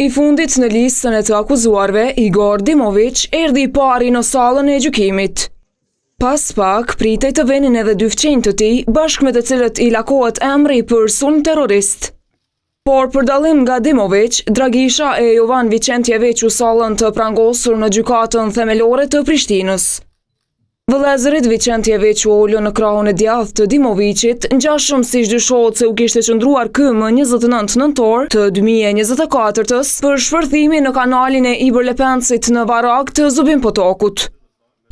I fundit në listën e të akuzuarve, Igor Dimović erdhi i pari në sallën e gjykimit. Pas pak, pritej të venin edhe dy fqinjtë të tij, bashkë me të cilët i lakohet emri për sulm terrorist. Por për dallim nga Dimović, Dragisha e Jovan Vicentjević u sallën të prangosur në gjykatën themelore të Prishtinës. Vëllezërit Vicentjević u ulën në krahun e djathtë të Dimovićit, ngjashëm siç dyshohet se u kishte qëndruar ky më 29 nëntor të 2024-s për shpërthimin në kanalin e Ibër Lepencit në Varag të Zubin Potokut.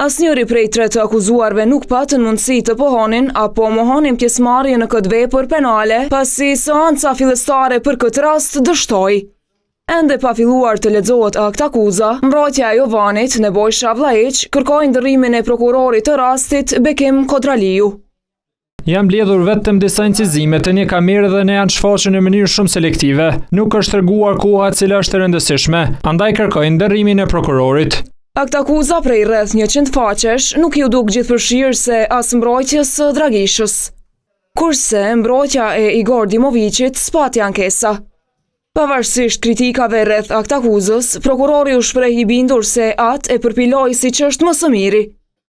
Asnjëri prej tre të akuzuarve nuk patën mundësi të pohonin apo mohonin pjesëmarrje në këtë vepër penale, pasi seanca fillestare për këtë rast dështoi. Ende pa filluar të lexohet akt akuza, mbrojtja e Jovanit, Nebojša Vlaić, kërkoi ndërrimin e prokurorit të rastit, Bekim Kodraliu. Jam mbledhur vetëm disa incizime të një kamerë dhe ne janë shfaqur në mënyrë shumë selektive. Nuk është treguar koha e cila është e rëndësishme, andaj kërkoj ndërrimin e prokurorit. Akt akuza prej rreth 100 faqesh nuk ju duk gjithëpërfshirëse as mbrojtjes së Dragishës. Kurse mbrojtja e Igor Dimovićit spati ankesa. Pavarësisht kritikave rreth akt akuzës, prokurori u shpreh i bindur se atë e përpiloi siç është më së miri.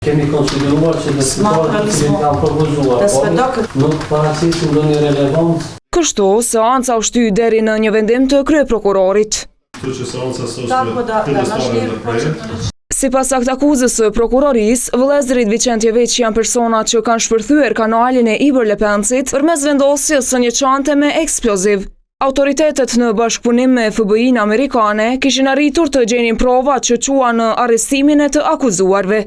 Kemi konsideruar që dëshmitarit që ka propozuar, nuk paraqisin ndonjë relevancë. Kështu, seanca u shty deri në një vendim të kryeprokurorit. Sipas akt akuzës së prokurorisë, vëllezërit Vicentjević janë persona që kanë shpërthyer kanalin e Ibër Lepencit përmes vendosjes së një çante me eksploziv. Autoritetet në bashkëpunim me FBI-n amerikane kishin arritur të gjenin prova që quan në arrestimin e të akuzuarve.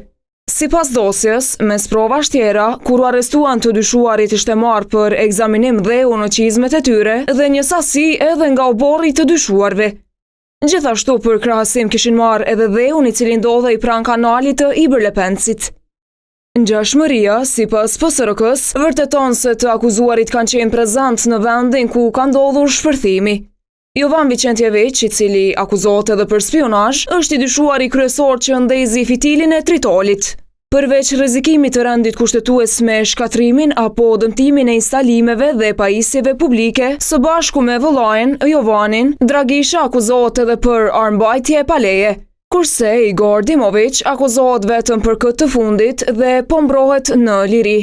Sipas dosjes, mes provash tjera, kur u arrestuan të dyshuarit ishte marrë për ekzaminim dheu në qizmet e tyre dhe një sasi edhe nga oborri të dyshuarve. Gjithashtu për krahasim kishin marrë edhe dheun i cili ndodhej pranë kanalit të Ibër Lepencit. Ngjashmëria, sipas PSRK-s, vërteton se të akuzuarit kanë qenë prezant në vendin ku ka ndodhur shpërthimi. Jovan Vicentjević, i cili akuzohet edhe për spionazh, është i dyshuari kryesor që ndezi fitilin e tritolit. Përveç rrezikimit të rendit kushtetues me shkatrimin apo dëmtimin e instalimeve dhe pajisjeve publike, së bashku me vëllain, Jovanin, Dragisha akuzohet edhe për armbajtje pa leje. Kurse Igor Dimović akuzohet vetëm për këtë të fundit dhe po mbrohet në liri.